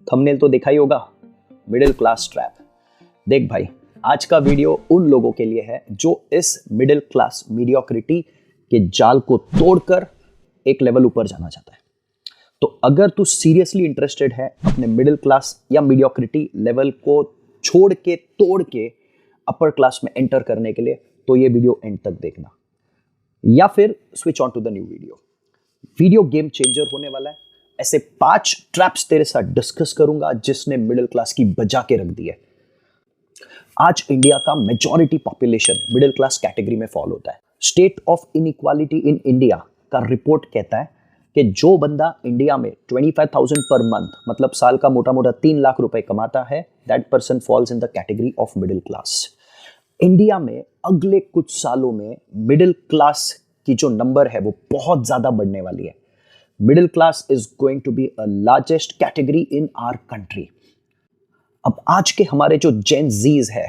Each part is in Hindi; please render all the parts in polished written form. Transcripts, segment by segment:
थंबनेल तो देखा ही होगा, मिडिल क्लास ट्रैप। देख भाई, आज का वीडियो उन लोगों के लिए है जो इस मिडिल क्लास मीडियोक्रिटी के जाल को तोड़कर एक लेवल ऊपर जाना चाहता है। तो अगर तू सीरियसली इंटरेस्टेड है अपने मिडिल क्लास या मीडियोक्रिटी लेवल को छोड़ के तोड़ के अपर क्लास में एंटर करने के लिए, तो ये वीडियो एंड तक देखना, या फिर switch on to the new video. Video game changer होने वाला है। ऐसे 5 ट्रैप्स तेरे साथ डिस्कस करूंगा जिसने मिडिल क्लास की बजा के रख दी है। आज इंडिया का majority population middle class category में फॉल होता है। State of inequality in India का रिपोर्ट कहता है कि जो बंदा इंडिया में 25,000 पर मंथ, मतलब साल का मोटा मोटा 3 लाख रुपए कमाता है, that person falls in the category of middle class. India में अगले कुछ सालों में मिडिल क्लास की जो नंबर है वो बहुत ज्यादा बढ़ने वाली है। Middle class is going to be a largest category in our country. अब आज के हमारे जो जेन जीज है,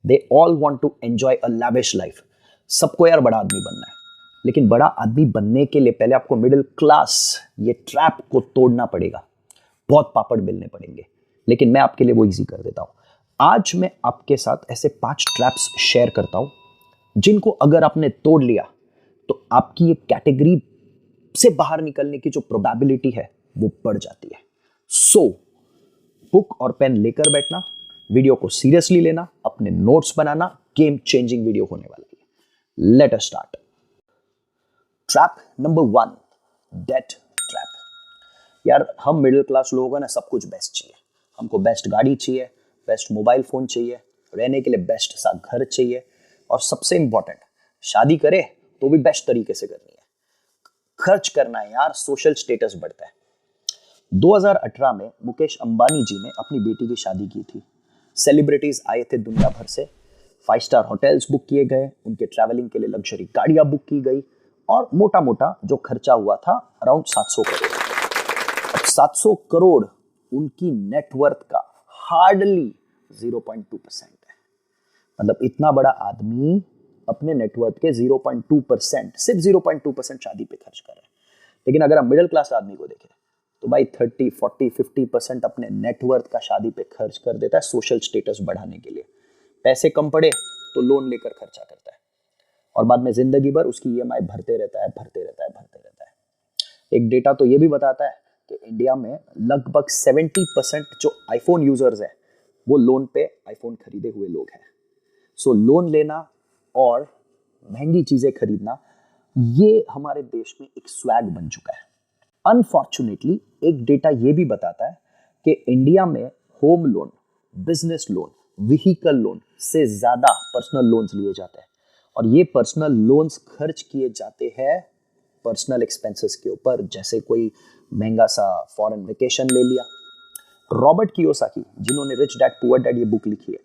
they all want to enjoy a lavish life. सबको यार बड़ा आदमी बनना है, लेकिन बड़ा आदमी बनने के लिए पहले आपको मिडिल क्लास ये ट्रैप को तोड़ना पड़ेगा। बहुत पापड़ बेलने पड़ेंगे, लेकिन मैं आपके लिए वो इजी कर देता हूं। आज मैं आपके साथ ऐसे 5 ट्रैप्स शेयर करता हूं जिनको अगर आपने तोड़ लिया तो आपकी ये कैटेगरी से बाहर निकलने की जो प्रोबेबिलिटी है वो बढ़ जाती है। सो बुक और पेन लेकर बैठना, वीडियो को सीरियसली लेना, अपने नोट्स बनाना, गेम चेंजिंग वीडियो होने वाला है। Let us start. Trap number 1, debt trap. यार हम मिडिल क्लास लोगों को ना सब कुछ बेस्ट चाहिए। हमको बेस्ट गाड़ी चाहिए, बेस्ट मोबाइल फोन चाहिए, रहने के लिए बेस्ट सा घर चाहिए, और सबसे इंपॉर्टेंट, शादी करे तो भी बेस्ट तरीके से करनी है। खर्च करना है यार, सोशल स्टेटस बढ़ता है। 2018 में मुकेश अंबानी जी ने अपनी बेटी की शादी की थी। सेलिब्रिटीज आए थे दुनिया भर से, 5 स्टार होटल्स बुक किए गए, उनके ट्रैवलिंग के लिए लग्जरी गाड़ियां बुक की गई, और मोटा मोटा जो खर्चा हुआ था अराउंड 700 करोड़। अब 700 करोड़ उनकी नेटवर्थ का हार्डली 0.2% है। मतलब इतना बड़ा आदमी अपने नेटवर्थ के 0.2%, सिर्फ 0.2% शादी पे खर्च कर रहा है। लेकिन अगर हम मिडिल क्लास आदमी को देखें तो भाई 30, 40, 50% अपने नेटवर्थ का शादी पे खर्च कर देता है सोशल स्टेटस बढ़ाने के लिए। पैसे कम पड़े तो लोन लेकर खर्चा करता है, और बाद में जिंदगी भर उसकी ईएमआई भरते रहता है। एक डेटा तो ये भी बताता है कि इंडिया में लगभग 70% जो आईफोन यूजर्स है वो लोन पे आईफोन खरीदे हुए लोग हैं। सो लोन लेना और महंगी चीजें खरीदना ये हमारे देश में एक स्वैग बन चुका है। अनफॉर्चुनेटली एक डेटा ये भी बताता है कि इंडिया में home loan, business loan, vehicle loan से ज्यादा पर्सनल लोन्स लिए जाते हैं, और ये पर्सनल लोन्स खर्च किए जाते हैं पर्सनल एक्सपेंसेस के ऊपर, जैसे कोई महंगा सा फॉरेन वेकेशन ले लिया। रॉबर्ट कियोसाकी, जिन्होंने रिच डैड पुअर डैड ये बुक लिखी है,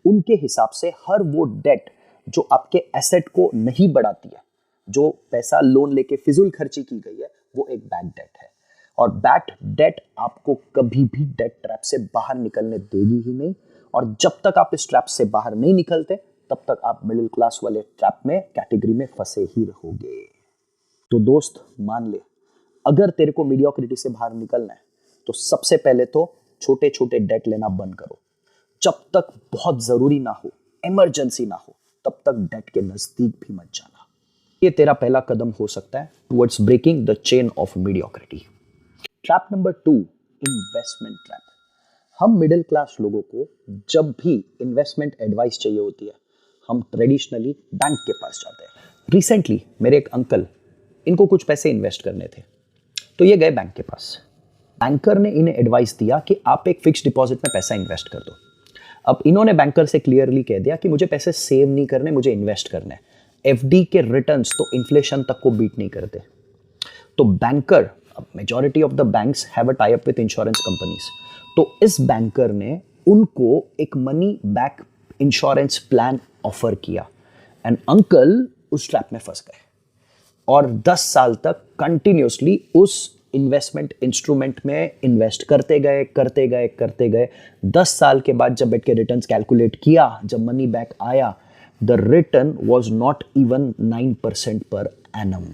उनके हिसाब से हर वो डेट जो आपके एसेट को नहीं बढ़ाती है, जो पैसा लोन लेके फिजूल खर्ची की गई है, वो एक बैड डेट है। और बैड डेट आपको कभी भी डेट ट्रैप से बाहर निकलने देगी ही नहीं, और जब तक आप इस ट्रैप से बाहर नहीं निकलते तब तक आप मिडिल क्लास वाले ट्रैप में कैटेगरी में फंसे ही रहोगे। तो दोस्त मान ले, अगर तेरे को मीडियोक्रिटी से बाहर निकलना है तो सबसे पहले तो छोटे छोटे डेट लेना बंद करो। जब तक बहुत जरूरी ना हो, इमरजेंसी ना हो, तब तक डेट के नजदीक भी मत जाना। ये तेरा पहला कदम हो सकता है towards breaking the chain of mediocrity. Trap number 2, investment trap. हम मिडिल क्लास लोगों को जब भी इन्वेस्टमेंट एडवाइस चाहिए होती है, हम ट्रेडिशनली बैंक के पास जाते हैं। रिसेंटली मेरे एक अंकल, इनको कुछ पैसे इन्वेस्ट करने थे, तो ये गए बैंक के पास। बैंकर ने इन्हें एडवाइस दिया कि आप एक फिक्स डिपॉजिट में पैसा इन्वेस्ट कर दो। अब इन्होंने बैंकर से क्लियरली कह दिया कि मुझे पैसे सेव नहीं करने, मुझे इन्वेस्ट करने। एफडी के रिटर्न्स तो इन्फ्लेशन तक को बीट नहीं करते। तो banker, majority of the banks have a tie up with insurance companies, तो इस बैंकर ने उनको एक money back insurance plan offer किया, एंड अंकल उस ट्रैप में फंस गए और 10 साल तक कंटिन्यूसली उस इन्वेस्टमेंट इंस्ट्रूमेंट में इन्वेस्ट करते गए। 10 साल के बाद जब बैठ के रिटर्न्स कैलकुलेट किया, जब मनी बैक आया, the return was not even 9% per annum.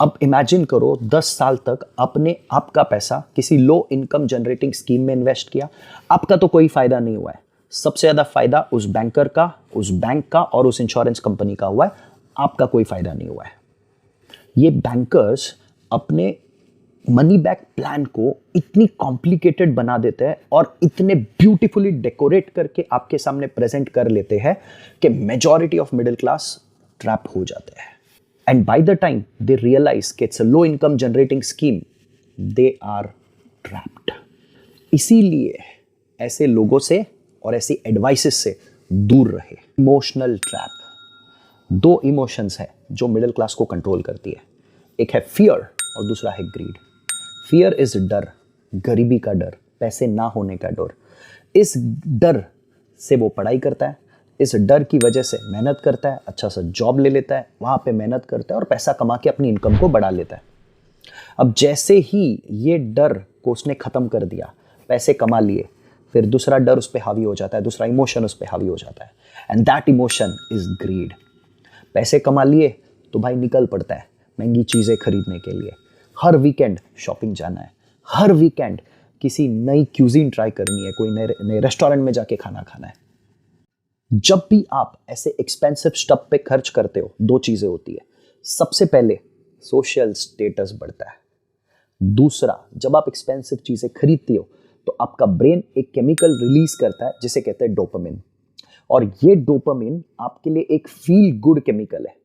अब इमेजिन करो 10 साल तक आपने आपका पैसा किसी लो इनकम जनरेटिंग स्कीम में इन्वेस्ट किया, आपका तो कोई फायदा नहीं हुआ है। सबसे ज्यादा फायदा उस बैंकर का, उस बैंक का और उस इंश्योरेंस कंपनी का हुआ है, आपका कोई फायदा नहीं हुआ है। ये बैंकर्स अपने मनी बैक प्लान को इतनी कॉम्प्लिकेटेड बना देते हैं और इतने ब्यूटीफुली डेकोरेट करके आपके सामने प्रेजेंट कर लेते हैं कि majority of middle class trap हो जाते हैं। And by the time they realise कि it's a low income generating scheme, they are trapped. इसीलिए ऐसे लोगों से और ऐसी एडवाइसेस से दूर रहे। इमोशनल ट्रैप, दो इमोशंस है जो मिडिल क्लास को कंट्रोल करती है, एक है फियर और दूसरा है ग्रीड। फियर इज डर, गरीबी का डर, पैसे ना होने का डर। इस डर से वो पढ़ाई करता है, इस डर की वजह से मेहनत करता है, अच्छा सा जॉब ले लेता है, वहां पे मेहनत करता है और पैसा कमा के अपनी इनकम को बढ़ा लेता है। अब जैसे ही ये डर को उसने खत्म कर दिया, पैसे कमा लिए, फिर दूसरा डर उस पर हावी हो जाता है, दूसरा इमोशन उस पर हावी हो जाता है, and that emotion is greed. पैसे कमा लिए तो भाई निकल पड़ता है महंगी चीजें खरीदने के लिए। हर वीकेंड शॉपिंग जाना है, हर वीकेंड किसी नई क्यूजीन ट्राई करनी है, कोई नए रेस्टोरेंट में जाके खाना खाना है। जब भी आप ऐसे एक्सपेंसिव स्टफ पे खर्च करते हो, दो चीजें होती है। सबसे पहले सोशल स्टेटस बढ़ता है। दूसरा, जब आप एक्सपेंसिव चीजें खरीदती हो तो आपका ब्रेन एक केमिकल रिलीज करता है जिसे कहते हैं डोपामिन, और ये डोपामिन आपके लिए एक फील गुड केमिकल है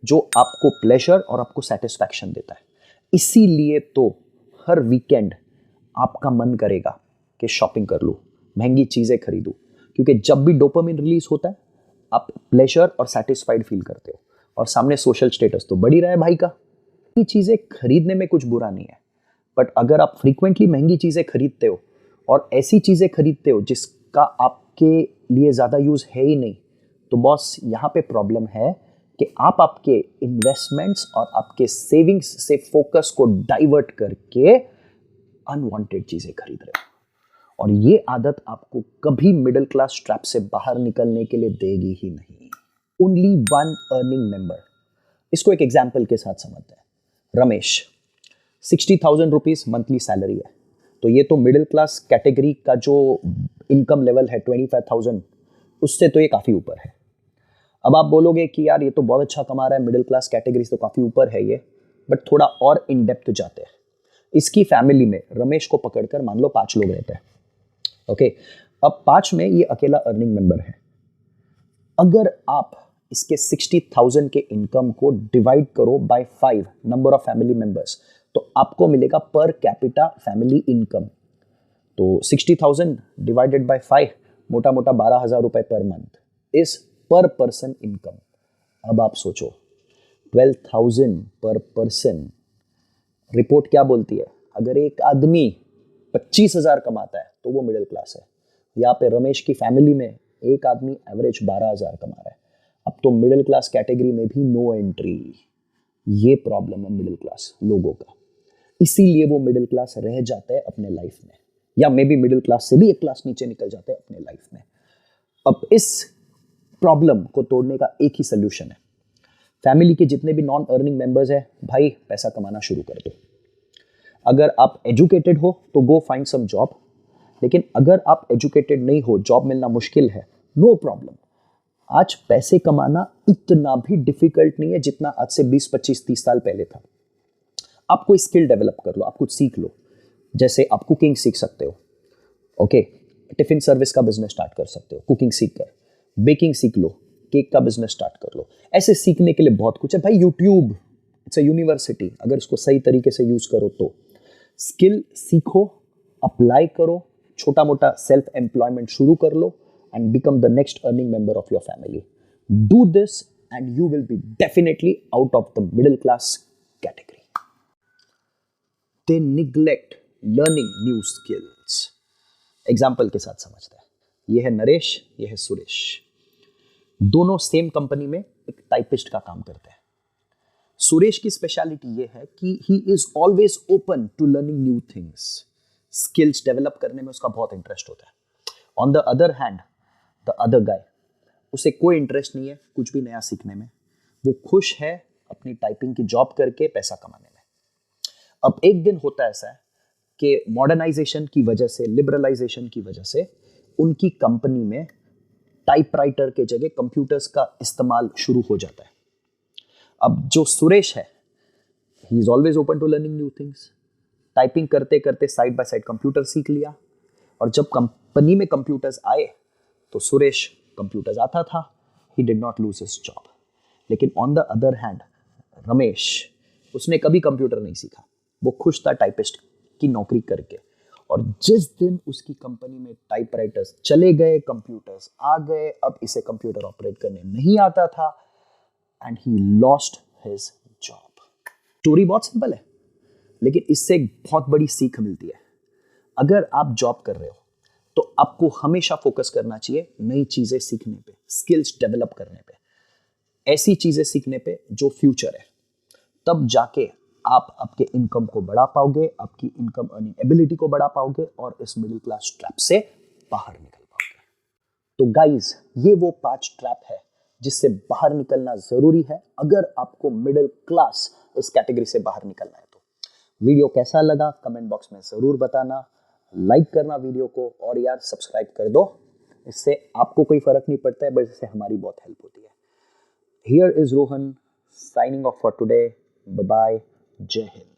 जो आपको प्लेजर और आपको सेटिस्फैक्शन देता है। इसीलिए तो हर वीकेंड आपका मन करेगा कि शॉपिंग कर लूं, महंगी चीजें खरीदूं, क्योंकि जब भी डोपामिन रिलीज होता है आप प्लेजर और सेटिस्फाइड फील करते हो, और सामने सोशल स्टेटस तो बढ़ ही रहा है भाई का। ये चीजें खरीदने में कुछ बुरा नहीं है, बट अगर आप फ्रीक्वेंटली महंगी चीजें खरीदते हो और ऐसी चीजें खरीदते हो जिसका आपके लिए ज्यादा यूज है ही नहीं, तो बॉस यहाँ पे प्रॉब्लम है कि आप आपके इन्वेस्टमेंट्स और आपके सेविंग्स से फोकस को डाइवर्ट करके अनवांटेड चीजें खरीद रहे हो, और ये आदत आपको कभी मिडिल क्लास ट्रैप से बाहर निकलने के लिए देगी ही नहीं। ओनली वन अर्निंग मेंबर, इसको एक एग्जाम्पल के साथ समझते हैं। रमेश, 60,000 रुपीज मंथली सैलरी है, तो ये तो मिडिल क्लास कैटेगरी का जो इनकम लेवल है 25,000, उससे तो ये काफी ऊपर है। अब आप बोलोगे कि यार ये तो बहुत अच्छा कमा रहा है, मिडिल क्लास कैटेगरी से तो काफी ऊपर है ये, बट थोड़ा और इन डेप्थ जाते हैं। इसकी फैमिली में रमेश को पकड़कर मान लो 5 लोग रहते हैं, ओके। अब 5 में ये अकेला अर्निंग मेंबर है। अगर आप इसके 60,000 के इनकम को डिवाइड करो by 5 number of family members, तो आपको मिलेगा पर कैपिटा फैमिली इनकम। तो 60,000 डिवाइडेड बाय 5, मोटा मोटा 12,000 रुपए पर मंथ इज पर पर्सन इनकम। अब आप सोचो 12,000 पर पर्सन, रिपोर्ट क्या बोलती है? अगर एक आदमी 25,000 कमाता है तो वो मिडिल क्लास है। यहाँ पे रमेश की फैमिली में एक आदमी एवरेज 12,000 कमा रहा है। अब तो मिडिल क्लास कैटेगरी में भी नो एंट्री। ये प्रॉब्लम है मिडिल क्लास लोगों का, इसीलिए वो मिडिल क्लास रह जाते हैं अपने लाइफ में, या मे बी मिडिल क्लास से भी एक क्लास नीचे निकल जाते हैं अपने लाइफ में। अब इस प्रॉब्लम को तोड़ने का एक ही सोल्यूशन है। फैमिली के जितने भी नॉन अर्निंग मेंबर्स हैं, भाई पैसा कमाना शुरू कर दो। अगर आप एजुकेटेड हो तो गो फाइंड सम जॉब, लेकिन अगर आप एजुकेटेड नहीं हो, जॉब मिलना मुश्किल है, नो प्रॉब्लम। आज पैसे कमाना इतना भी डिफिकल्ट नहीं है जितना आज से 20, 25, 30 साल पहले था। आप कोई स्किल डेवलप कर लो, आप कुछ सीख लो। जैसे आप कुकिंग सीख सकते हो, ओके, टिफिन सर्विस का बिजनेस स्टार्ट कर सकते हो कुकिंग सीख कर। बेकिंग सीख लो, केक का बिजनेस स्टार्ट कर लो। ऐसे सीखने के लिए बहुत कुछ है भाई। यूट्यूब इट्स अ यूनिवर्सिटी, अगर इसको सही तरीके से यूज करो तो। स्किल सीखो, अप्लाई करो, छोटा मोटा सेल्फ एम्प्लॉयमेंट शुरू कर लो and become the next earning member of your family. Do this and you will be definitely out of the middle class category. They neglect learning new skills. Example के साथ समझते हैं। ये है नरेश, ये है सुरेश। दोनों सेम कंपनी में एक टाइपिस्ट का काम करते हैं। सुरेश की स्पेशलिटी ये है कि he is always open to learning new things. Skills develop करने में उसका बहुत इंटरेस्ट होता है। On the other hand, the other guy, उसे कोई इंटरेस्ट नहीं है कुछ भी नया सीखने में। वो खुश है अपनी टाइपिंग की जॉब करके पैसा कमाने में। अब एक दिन होता ऐसा है कि मॉडर्नाइजेशन की वजह से, लिबरलाइजेशन की वजह से उनकी कंपनी में टाइपराइटर के जगह कंप्यूटर्स का इस्तेमाल शुरू हो जाता है। अब जो सुरेश है, he is always open to learning new things. Typing करते करते साइड बाय साइड कंप्यूटर सीख लिया, और जब कंपनी में कंप्यूटर्स आए तो सुरेश कंप्यूटर्स आता था, he did not lose his job. लेकिन on the other hand Ramesh, उसने कभी कंप्यूटर नहीं सीखा, वो खुश था टाइपिस्ट की नौकरी करके। और जिस दिन उसकी कंपनी में टाइपराइटर्स चले गए, कंप्यूटर्स आ गए, अब इसे कंप्यूटर ऑपरेट करने नहीं आता था, and he lost his job. Story बहुत सिंपल है, लेकिन इससे एक बहुत बड़ी सीख मिलती है। अगर आप जॉब कर रहे हो तो आपको हमेशा फोकस करना चाहिए नई चीजें सीखने पे, स्किल्स डेवलप करने पे, ऐसी चीजें सीखने पे जो फ्यूचर है। तब जाके आप आपके इनकम को बढ़ा पाओगे, आपकी इनकम अर्निंग एबिलिटी को बढ़ा पाओगे, और इस मिडिल क्लास ट्रैप से बाहर निकल पाओगे। तो गाइज, ये वो 5 ट्रैप है जिससे बाहर निकलना जरूरी है अगर आपको मिडिल क्लास इस कैटेगरी से बाहर निकलना है। तो वीडियो कैसा लगा कमेंट बॉक्स में जरूर बताना, लाइक करना वीडियो को, और यार सब्सक्राइब कर दो। इससे आपको कोई फर्क नहीं पड़ता है, बट इससे हमारी बहुत हेल्प होती है। Here is Rohan signing off for today. Bye bye. Jai Hind.